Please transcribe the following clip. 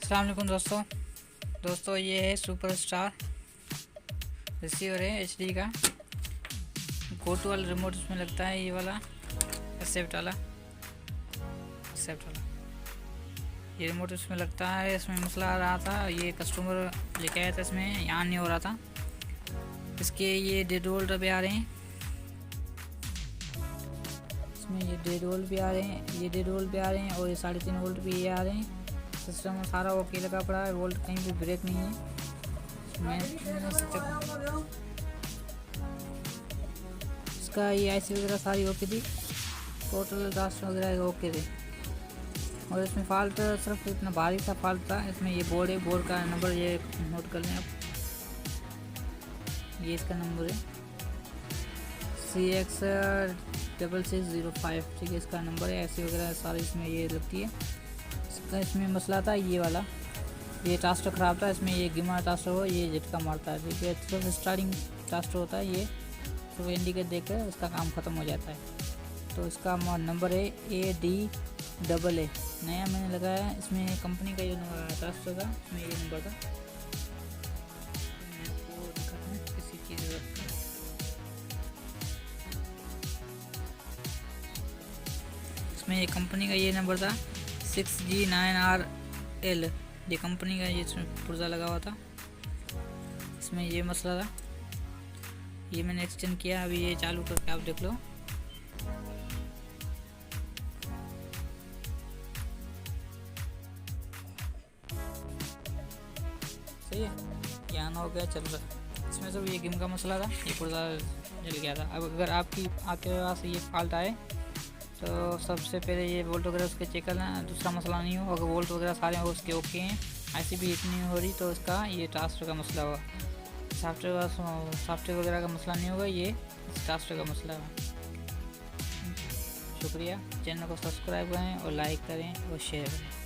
अस्सलाम वालेकुम दोस्तों ये है सुपर स्टार रिसीवर है एचडी का। गोटू वाला रिमोट इसमें लगता है, ये वाला एक्सेप्ट वाला ये रिमोट इसमें लगता है। इसमें मसला आ रहा था, ये कस्टमर लेके आया था, इसमें यहाँ नहीं हो रहा था। इसके ये 1.5 वोल्ट भी आ रहे हैं, इसमें ये 1.5 वोल्ट भी आ रहे हैं, ये 1.5 वोल्ट भी आ रहे हैं और ये 3.5 वोल्ट भी ये आ रहे हैं। सिस्टम सारा ओके लगा पड़ा है, वोल्ट कहीं भी ब्रेक नहीं है। इसका ये आईसी वगैरह सारी ओके थी, टोटल डास्ट वगैरह ओके थे। और इसमें फॉल्ट सिर्फ इतना भारी सा फॉल्ट था। इसमें ये बोर्ड है, बोर्ड का नंबर ये नोट कर लें आप, ये इसका नंबर है CX6605, ठीक है, इसका नंबर है। ऐसे वगैरह सारी इसमें ये लगती है। इसमें मसला था ये वाला, ये टास्टर ख़राब था। इसमें ये गिमा टास्टर हो, ये झटका मारता है, ठीक है। सिर्फ स्टार्टिंग टास्टर होता है, ये सिर्फ इंडिकेट देकर इसका काम ख़त्म हो जाता है। तो इसका नंबर है ADAA, नया मैंने लगाया है। इसमें कंपनी का ये टास्टर था, इसमें ये नंबर था। किसी चीज़ इसमें ये कंपनी का ये नंबर था 6G9RL, ये कंपनी का ये पुर्जा लगा हुआ था। इसमें ये मसला था, ये मैंने एक्सटेंड किया, अभी ये चालू करके आप देख लो। सही है, यहाँ हो गया, चल रहा। इसमें सब ये गेम का मसला था, ये पुर्जा जल गया था। अब अगर आपके पास ये फॉल्ट आए तो सबसे पहले ये वोल्ट वगैरह उसके चेक करना, दूसरा मसला नहीं हो। अगर वोल्ट वगैरह सारे उसके ओके हैं, आईसी भी हीट नहीं हो रही, तो इसका ये ट्रांसफर का मसला होगा। सॉफ्टवेयर वगैरह का मसला नहीं होगा, ये ट्रांसफर का मसला है। शुक्रिया, चैनल को सब्सक्राइब करें और लाइक करें और शेयर करें।